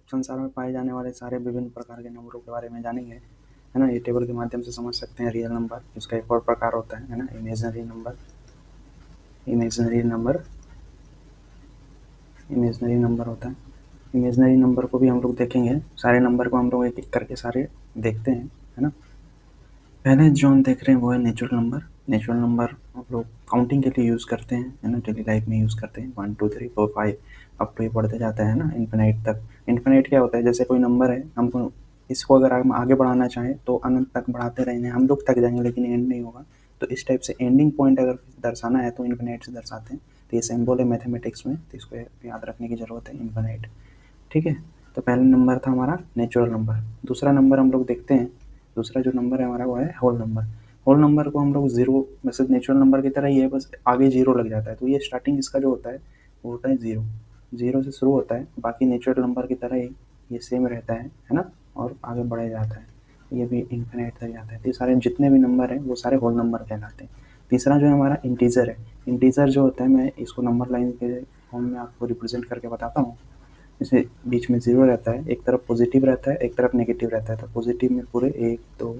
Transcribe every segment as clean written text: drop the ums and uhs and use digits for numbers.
संसार में पाए जाने वाले सारे विभिन्न प्रकार के नंबरों के बारे में जानेंगे, है ना। ये टेबल के माध्यम से समझ सकते हैं रियल नंबर, इसका एक और प्रकार होता है ना, इमेजिनरी नंबर। इमेजिनरी नंबर होता है। इमेजिनरी नंबर को भी हम लोग देखेंगे, सारे नंबर को हम लोग एक एक करके सारे देखते हैं, है ना। पहले जो हम देख रहे हैं वो है नेचुरल नंबर। नेचुरल नंबर हम लोग काउंटिंग के लिए यूज़ करते हैं, है ना, डेली लाइफ में यूज़ करते हैं। 1 2 3 4 5 अब तो ये बढ़ते जाता है ना इन्फिनाइट तक। इन्फिनाइट क्या होता है, जैसे कोई नंबर है, हमको इसको अगर हम आगे बढ़ाना चाहें तो अनंत तक बढ़ाते रहेंगे, हम लोग थक जाएंगे लेकिन एंड नहीं होगा। तो इस टाइप से एंडिंग पॉइंट अगर दर्शाना है तो इन्फिनाइट से दर्शाते हैं। तो ये सिंबल है मैथमेटिक्स में, तो इसको याद रखने की ज़रूरत है, इन्फिनाइट। ठीक है, तो पहला नंबर था हमारा नेचुरल नंबर। दूसरा नंबर हम लोग देखते हैं, दूसरा जो नंबर है हमारा वो है होल नंबर। होल नंबर को हम लोग ज़ीरो, वैसे नेचुरल नंबर की तरह ही है, बस आगे जीरो लग जाता है, तो ये स्टार्टिंग इसका जो होता है वो होता है ज़ीरो। ज़ीरो से शुरू होता है, बाकी नेचुरल नंबर की तरह ही ये सेम रहता है ना, और आगे बढ़े जाता है, ये भी इन्फिनिट तक जाता है। तो ये सारे जितने भी नंबर हैं वो सारे होल नंबर कहलाते हैं। तीसरा जो है हमारा इंटीजर है। इंटीजर जो होता है, मैं इसको नंबर लाइन के फॉर्म में आपको रिप्रेजेंट करके बताता हूँ। जैसे बीच में ज़ीरो रहता है, एक तरफ पॉजिटिव रहता है, एक तरफ नेगेटिव रहता है। तो पॉजिटिव में पूरे 1 2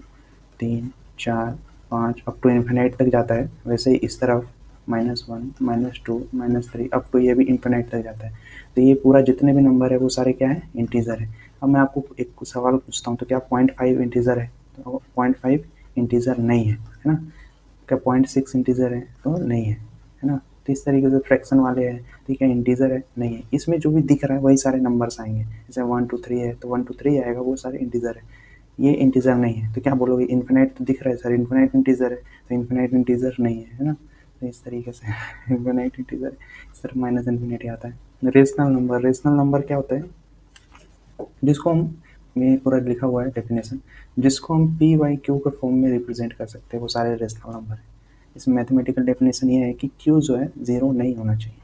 3 4 5 अप टू इन्फिनाइट तक जाता है, वैसे ही इस तरफ -1 -2 -3 अप टू ये भी इन्फिनाइट तक जाता है। तो ये पूरा जितने भी नंबर है वो सारे क्या है, इंटीजर है। अब मैं आपको एक सवाल पूछता हूँ, तो क्या 0.5 इंटीजर है? तो 0.5 इंटीजर नहीं है ना। क्या 0.6 इंटीजर है? तो नहीं है ना। तो इस तरीके से फ्रैक्शन वाले हैं, ठीक है, इंटीजर है नहीं है। इसमें जो भी दिख रहा है वही सारे नंबर्स आएंगे, जैसे 1 2 3 है तो 1 2 3 आएगा, वो सारे इंटीजर है। ये इंटीजर नहीं है तो क्या बोलोगे, इन्फिनाइट तो दिख रहा है सर, इन्फिनाइट इंटीजर है, तो इन्फिनाइट इंटीजर नहीं है ना। तो इस तरीके से इन्फिनाइट इंटीजर, इस तरफ माइनस इन्फिनिटी आता है। रेशनल नंबर, रेशनल नंबर क्या होता है, जिसको हम, में पूरा लिखा हुआ है डेफिनेशन, जिसको हम पी वाई क्यू के फॉर्म में रिप्रेजेंट कर सकते हैं, वो सारे रेशनल नंबर है। इसमें मैथमेटिकल डेफिनेशन ये है कि क्यू जो है ज़ीरो नहीं होना चाहिए।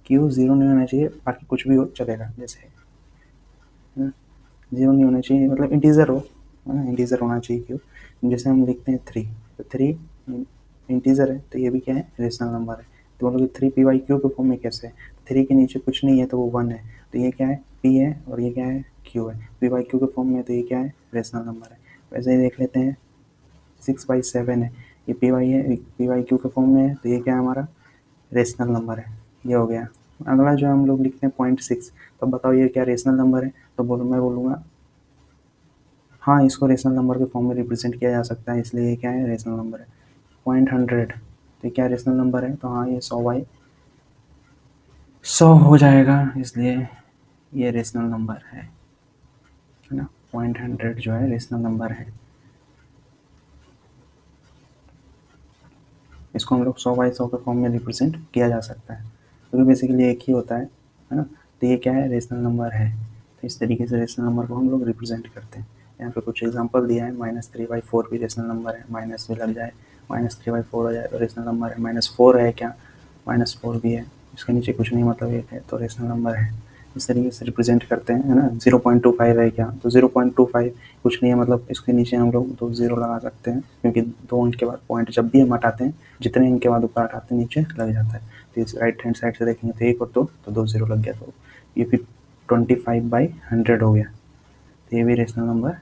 क्यू ज़ीरो नहीं होना चाहिए, बाकी कुछ भी हो चलेगा, जैसे है ना, ज़ीरो नहीं होना चाहिए, मतलब इंटीजर हो, है ना, इंटीजर होना चाहिए क्यू। जैसे हम लिखते हैं 3, तो 3 इंटीजर है, तो ये भी क्या है, रेशनल नंबर है। तो मतलब 3 पी वाई क्यू के फॉर्म में कैसे है, 3 के नीचे कुछ नहीं है तो वो 1 है, तो ये क्या है, पी है, और ये क्या है, क्यू है। पी वाई क्यू के फॉर्म में, तो ये क्या है, रेशनल नंबर है। वैसे ही देख लेते हैं 6/7 है, ये पी वाई है, पी वाई क्यू के फॉर्म में है, तो ये क्या है हमारा, रेशनल नंबर है। ये हो गया। अगला जो हम लोग लिखते हैं 0.6, तो बताओ ये क्या रेशनल नंबर है? तो मैं बोलूँगा हाँ, इसको रेशनल नंबर के फॉर्म में रिप्रेजेंट किया जा सकता है, इसलिए ये क्या है, रेशनल नंबर है। 0.100, तो क्या रेशनल नंबर है? तो हाँ, ये 100/100 हो जाएगा, इसलिए ये रेशनल नंबर है ना। 0.100 जो है रेशनल नंबर है। इसको हम लोग 100/100 के फॉर्म में रिप्रेजेंट किया जा सकता है, क्योंकि बेसिकली एक ही होता है ना। तो ये क्या है, रेशनल नंबर है। तो इस तरीके से रेशनल नंबर को हम लोग रिप्रेजेंट करते हैं। यहाँ पे कुछ एग्जांपल दिया है, -3/4 भी रेशनल नंबर है, माइनस भी लग जाए, -3/4 हो जाए तो रेशनल नंबर है। -4 है क्या, -4 भी है, इसके नीचे कुछ नहीं, मतलब एक है तो रेशनल नंबर है। इस तरीके से रिप्रेजेंट करते हैं, है ना। 0.25 है क्या, तो 0.25 कुछ नहीं है, मतलब इसके नीचे हम लोग 2 ज़ीरो लगा सकते हैं, क्योंकि 2 अंक के बाद पॉइंट जब भी हम हटाते हैं, जितने अंक के बाद ऊपर हटाते हैं नीचे लग जाता है। तो इस राइट हैंड साइड से देखेंगे तो 1 और 2, तो 2 ज़ीरो लग गया, तो ये फिर 25/100 हो गया। तो ये भी रेशनल नंबर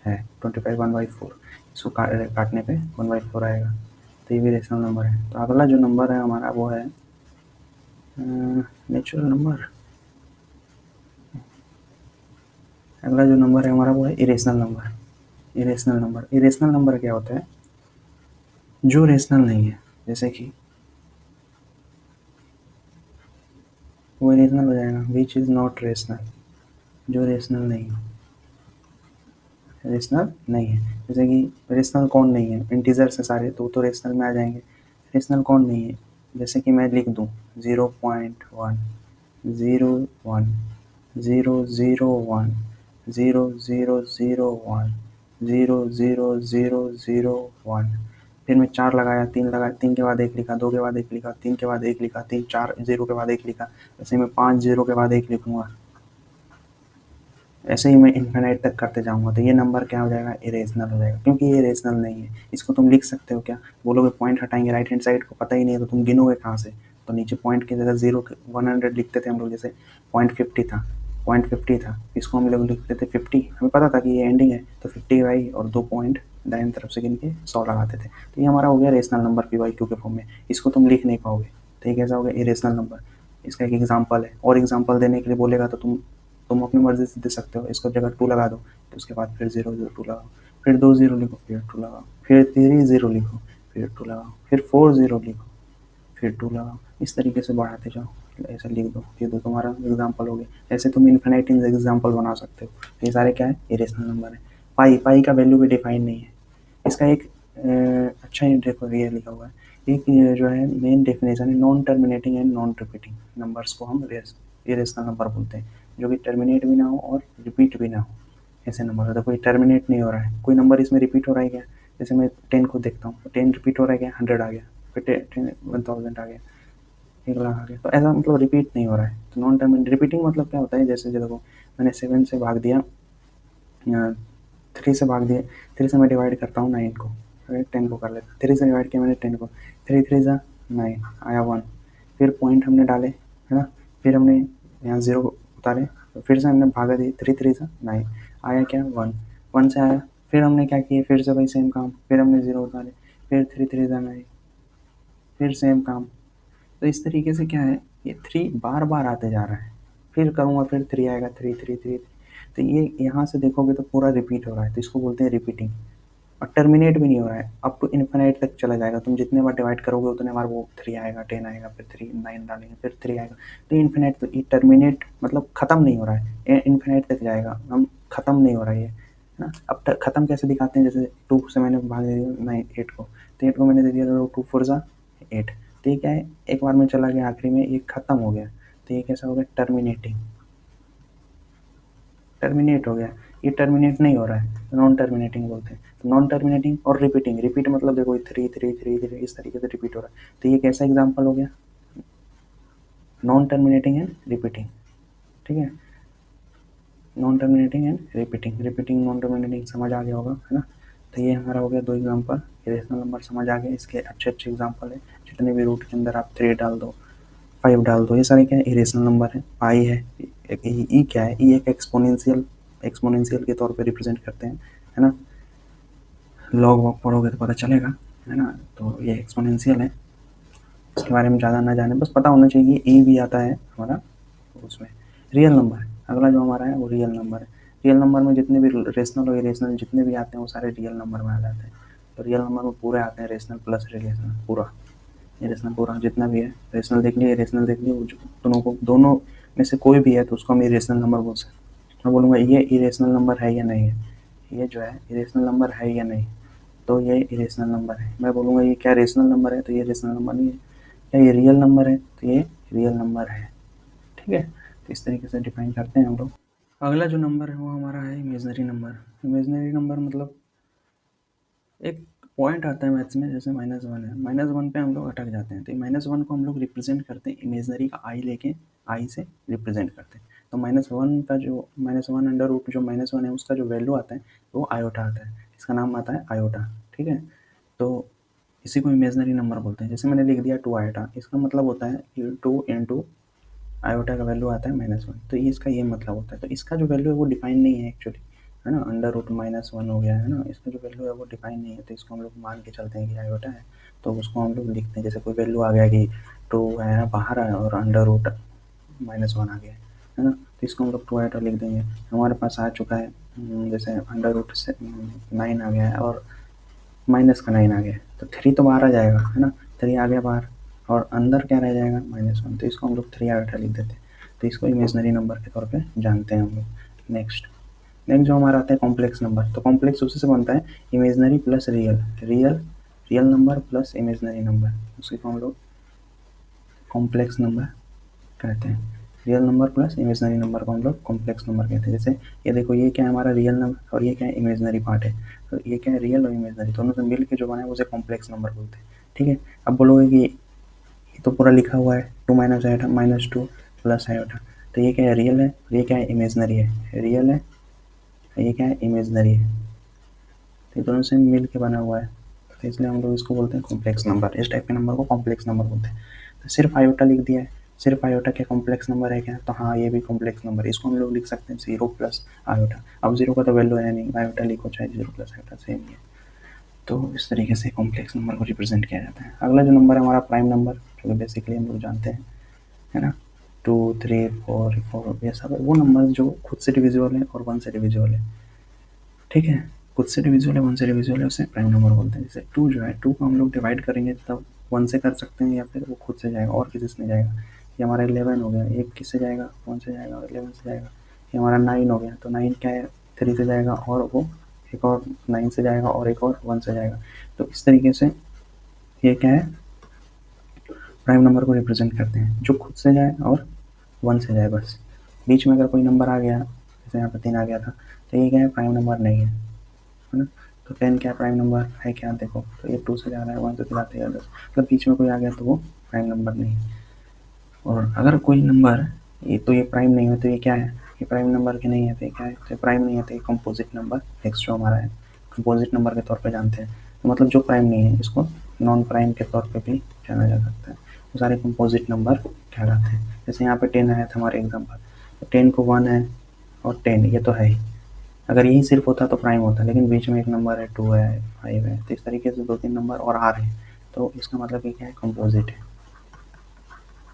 है। 25 1/4, इसको काटने पे 1/4 आएगा, तो ये भी रेशनल नंबर है। तो अगला जो नंबर है हमारा वो है नेचुरल नंबर। अगला जो नंबर है हमारा वो है इरेशनल नंबर। इरेशनल नंबर क्या होता है, जो रेशनल नहीं है, जैसे कि वो इरेशनल हो जाएगा, विच इज़ नॉट रेशनल, जो रेशनल नहीं है, रेशनल नहीं है। जैसे कि रेशनल कौन नहीं है, इंटीजर से सारे तो रेशनल में आ जाएंगे। रेशनल कौन नहीं है, जैसे कि मैं लिख दूँ 0.1 0 1 0 0 1 0 0 0 1 0 0 0 0 1, फिर मैं 4 लगाया, 3 लगाया, 3 के बाद 1 लिखा, 2 के बाद 1 लिखा, 3 के बाद 1 लिखा, 3 4 0 के बाद 1 लिखा, ऐसे मैं 5 0 के बाद 1 लिखूँगा, ऐसे ही मैं इन्फिनाइट तक करते जाऊँगा। तो ये नंबर क्या हो जाएगा, इरेशनल हो जाएगा, क्योंकि ये रेशनल नहीं है। इसको तुम लिख सकते हो क्या, बोलोगे पॉइंट हटाएंगे, राइट हैंड साइड को पता ही नहीं है तो तुम गिनोगे कहाँ से। तो नीचे पॉइंट की जगह 100 लिखते थे हम लोग, जैसे 0.50 था, 0.50 था, इसको हम लोग लिख लेते 50, हमें पता था कि ये एंडिंग है तो 50 वाई और 2 पॉइंट दाहिनी तरफ से गिन के 100 लगाते थे। तो ये हमारा हो गया rational number P Y Q के फॉर्म में। इसको तुम लिख नहीं पाओगे, तो ये कैसा हो गया इरेशनल नंबर। इसका एक एग्जाम्पल है, और एग्जाम्पल देने के लिए बोलेगा तो तुम अपनी मर्जी से दे सकते हो। इसको जगह 2 लगा दो, तो उसके बाद फिर 0 0 2 लगाओ, फिर 2 0 लिखो, फिर 2 लगाओ, फिर 3 0 लिखो, फिर 2 लगाओ, फिर 4 0 लिखो, फिर 2 लगाओ। इस तरीके से बढ़ाते जाओ, ऐसे लिख दो, ये तो तुम्हारा एग्जाम्पल हो गया। ऐसे तुम इन्फिनाइट एग्जाम्पल बना सकते हो। ये सारे क्या है, इरेशनल नंबर है। पाई का वैल्यू भी डिफाइन नहीं है। इसका एक अच्छा ही देखो ये लिखा हुआ है, एक जो है मेन डेफिनेशन है, non terminating and non repeating numbers को हम इरेशनल नंबर बोलते हैं, जो कि टर्मिनेट भी ना हो और रिपीट भी ना हो। ऐसे नंबर होता है, कोई टर्मिनेट नहीं हो रहा है, कोई नंबर इसमें रिपीट हो रहा है क्या, जैसे मैं 10 को देखता हूँ, 10 रिपीट हो रहा है क्या, 100 आ गया, फिर 1000 आ गया, 1 लाख आ गया, तो ऐसा मतलब रिपीट नहीं हो रहा है। तो नॉन टर्मिनेट रिपीटिंग मतलब क्या होता है, जैसे देखो मैंने 7 से भाग दिया, 3 से भाग दिया, 3 से मैं डिवाइड करता हूँ 9 को, अगर 10 को कर लेता, 3 से डिवाइड किया मैंने 10 को, 3 3 ज़ा 9 आया 1, फिर पॉइंट हमने डाले है ना, फिर हमने यहाँ 0 उतारे, तो फिर से हमने भागा दिए, 3 3 ज़ा 9 आया क्या 1, 1 से आया, फिर हमने क्या किया, फिर से भाई सेम काम, फिर हमने 0 उतारे, फिर 3 3 ज़ा 9, फिर सेम काम। तो इस तरीके से क्या है, ये 3 बार बार आते जा रहा है, फिर करूँगा फिर 3 आएगा, 3 3 3, तो ये यहाँ से देखोगे तो पूरा रिपीट हो रहा है, तो इसको बोलते हैं रिपीटिंग। और टर्मिनेट भी नहीं हो रहा है, अप टू इन्फिनाइट तक चला जाएगा, तुम जितने बार डिवाइड करोगे उतने बार वो 3 आएगा, 10 आएगा, फिर 3 9 डालेंगे, फिर 3 आएगा, तो इन्फिनाइट, तो ये टर्मिनेट मतलब खत्म नहीं हो रहा है, इन्फिनाइट तक जाएगा, हम खत्म नहीं हो रहा है ये, है ना। अब खत्म कैसे दिखाते हैं, जैसे 2 से मैंने भाग दे दिया 9 8 को, तो 8 को मैंने दे दिया, तो 2 4 ज़ा 8, तो ये क्या है, एक बार में चला गया, आखिरी में ये खत्म हो गया, तो ये कैसा हो गया, टर्मिनेटिंग, टर्मिनेट हो गया। ये टर्मिनेट नहीं हो रहा है, नॉन टर्मिनेटिंग बोलते हैं। तो नॉन टर्मिनेटिंग और रिपीटिंग, रिपीट मतलब देखो 3 3 3 3 इस तरीके से रिपीट हो रहा है, तो ये कैसा एग्जाम्पल हो गया, नॉन टर्मिनेटिंग एंड रिपीटिंग, ठीक है। Non terminating and repeating, repeating non terminating समझ आ गया होगा, है ना। तो ये हमारा हो गया 2 एग्जाम्पल, इरेशनल नंबर समझ आ गया, इसके अच्छे अच्छे एग्जाम्पल है, जितने भी रूट के अंदर आप 3 डाल दो, 5 डाल दो, ये सारे क्या है, इरेशनल नंबर है। पाई है, ई क्या है, ई एक एक्सपोनेंशियल, एक्सपोनेंशियल के तौर पे रिप्रेजेंट करते हैं, है ना। लॉग वॉग पढ़ोगे तो पता चलेगा, है ना। तो ये एक्सपोनेंशियल है, इसके बारे में ज़्यादा ना जाने, बस पता होना चाहिए ए भी आता है हमारा उसमें। रियल नंबर है अगला जो हमारा है, वो रियल नंबर है। रियल नंबर में जितने भी रेशनल और इरेशनल जितने भी आते हैं वो सारे रियल नंबर में आ जाते हैं। तो रियल नंबर में पूरे आते हैं, रेशनल प्लस रिलेशनल पूरा, इरेशनल पूरा जितना भी है, रेशनल देख लिया इरेशनल देख लिया, दोनों को, दोनों में से कोई भी है तो उसको हम इरेशनल नंबर बोल सकते हैं। मैं बोलूँगा ये इरेशनल नंबर है या नहीं है, ये जो है इरेशनल नंबर है या नहीं, तो ये इरेशनल नंबर है। मैं बोलूँगा ये क्या रेशनल नंबर है, तो ये रेशनल नंबर नहीं है। क्या ये रियल नंबर है, तो ये रियल नंबर है, ठीक है। तो इस तरीके से डिफाइन करते हैं हम लोग। अगला जो नंबर है वो हमारा है इमेजनरी नंबर। इमेजनरी नंबर मतलब एक पॉइंट आता है मैथ्स में, जैसे -1 है, -1 पे हम लोग अटक जाते हैं, तो -1 को हम लोग रिप्रेजेंट करते हैं इमेजनरी का आई लेके, आई से रिप्रेजेंट करते हैं। तो -1 का जो -1 अंडर रूट जो -1 है उसका जो वैल्यू आता है वो आयोटा आता है, इसका नाम आता है आयोटा, ठीक है। तो इसी को इमेजनरी नंबर बोलते हैं। जैसे मैंने लिख दिया 2 आयोटा, इसका मतलब होता है कि 2 इंटू आयोटा का वैल्यू आता है -1, तो ये इसका ये मतलब होता है। तो इसका जो वैल्यू है वो डिफाइन नहीं है एक्चुअली, है ना, अंडर रूट -1 हो गया, है ना, इसका जो वैल्यू है वो डिफाइन नहीं है, तो इसको हम लोग मान के चलते हैं कि आयोटा है, तो उसको हम लोग लिखते हैं। जैसे कोई वैल्यू आ गया कि 2 है बाहर आया और अंडर रूट -1 आ गया, है ना, तो इसको हम लोग 2 आयोटा लिख देंगे। हमारे पास आ चुका है जैसे अंडर रूट से 9 आ गया है और माइनस का 9 आ गया, तो 3 तो बाहर आ जाएगा, है ना, 3 आ गया बाहर, और अंदर क्या रह जाएगा -1, तो इसको हम लोग 3 आयोटा लिख देते हैं। तो इसको इमेजनरी नंबर के तौर पे जानते हैं हम लोग। नेक्स्ट नेक्स्ट जो हमारा आता है कॉम्प्लेक्स नंबर। तो कॉम्प्लेक्स उसी से बनता है imaginary plus real, real real number plus imaginary number, उसी को हम लोग कॉम्प्लेक्स नंबर कहते हैं। Real number plus imaginary number को हम लोग कॉम्प्लेक्स नंबर कहते हैं। जैसे ये देखो, ये क्या है हमारा रियल नंबर और ये क्या है इमेजनरी पार्ट है, तो ये क्या है रियल और इमेजनरी दोनों से मिल के जो बना है उसे कॉम्प्लेक्स नंबर बोलते हैं, ठीक है। अब बोलोगे कि ये तो पूरा लिखा हुआ है 2 माइनस आयोटा -2 प्लस आयोटा, तो ये क्या है रियल है और ये क्या है इमेजनरी है, रियल है ये क्या है इमेजनरी है, तो ये दोनों से मिल के बना हुआ है, तो इसलिए हम लोग इसको बोलते हैं कॉम्प्लेक्स नंबर। इस टाइप के नंबर को कॉम्प्लेक्स नंबर बोलते हैं। तो सिर्फ आयोटा लिख दिया है, सिर्फ आयोटा क्या कॉम्प्लेक्स नंबर है क्या? तो हाँ, ये भी कॉम्प्लेक्स नंबर है। इसको हम लोग लिख सकते हैं 0 प्लस आयोटा। अब 0 का तो वैल्यू है नहीं, आयोटा लिखो चाहे 0 प्लस आयोटा, सेम ही है। तो इस तरीके से कॉम्प्लेक्स नंबर को रिप्रेजेंट किया जाता है। अगला जो नंबर है हमारा प्राइम नंबर, जो कि बेसिकली हम लोग जानते हैं, है ना, 2, 3, 4 ये सब वो नंबर जो खुद से डिविजिबल है और 1 से डिविजिबल है। ठीक है, खुद से डिविजिबल है, 1 से डिविजिबल है, उसे प्राइम नंबर बोलते हैं। जैसे 2 जो है, 2 को हम लोग डिवाइड करेंगे तब 1 से कर सकते हैं, या फिर वो खुद से जाएगा और किसी से नहीं जाएगा। ये हमारा 11 हो गया, एक किससे जाएगा? 1 से जाएगा और 11 से जाएगा। ये हमारा 9 हो गया, तो 9 क्या है? 3 से जाएगा और वो एक और 9 से जाएगा और एक और 1 से जाएगा। तो इस तरीके से ये क्या है? प्राइम नंबर को रिप्रेजेंट करते हैं, जो खुद से जाए और 1 से जाए बस। बीच में अगर कोई नंबर आ गया, जैसे यहाँ पे 3 आ गया था, तो ये क्या है? प्राइम नंबर नहीं है, है ना। तो 10 क्या प्राइम नंबर है क्या? देखो, तो ये 2 से जा रहा है, 1 से जाते हैं 10, मतलब बीच में कोई आ गया तो वो प्राइम नंबर नहीं है। और अगर कोई नंबर ये तो ये प्राइम नहीं है, तो ये क्या है? ये प्राइम नंबर के नहीं है, तो ये क्या है? तो प्राइम नहीं है, तो ये कंपोजिट नंबर नेक्स्ट जो हमारा है, कंपोजिट नंबर के तौर पे जानते हैं। तो मतलब जो प्राइम नहीं है, इसको नॉन प्राइम के तौर पे भी जाना जा सकता है। वो सारे कंपोजिट नंबर कहलाते हैं। जैसे यहाँ पे 10 आया था हमारे एग्जाम्पल, तो 10 को 1 है और 10 ये तो है ही। अगर यही सिर्फ होता तो प्राइम होता, लेकिन बीच में एक नंबर है, 2 है, 5 है, तो इस तरीके से 2-3 नंबर और आ रहे हैं, तो इसका मतलब ये क्या है? कंपोजिट है,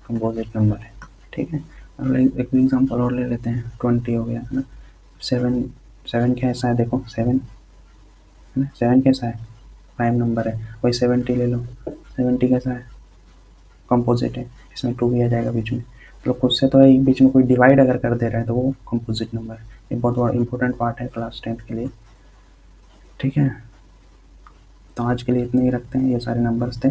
कंपोजिट नंबर है। ठीक है, अब एक एग्जांपल और ले लेते हैं। 20 हो गया, है ना। 7, 7 कैसा है? देखो 7, है ना, 7 कैसा है? प्राइम नंबर है। वही 70 ले लो, 70 कैसा है? कंपोजिट है, इसमें 2 भी आ जाएगा बीच में। तो खुद से तो है, बीच में कोई डिवाइड अगर कर दे रहा है तो वो कंपोजिट नंबर है। ये बहुत इंपॉर्टेंट पार्ट है क्लास 10 के लिए। ठीक है, तो आज के लिए इतने ही रखते हैं, ये सारे नंबर्स थे।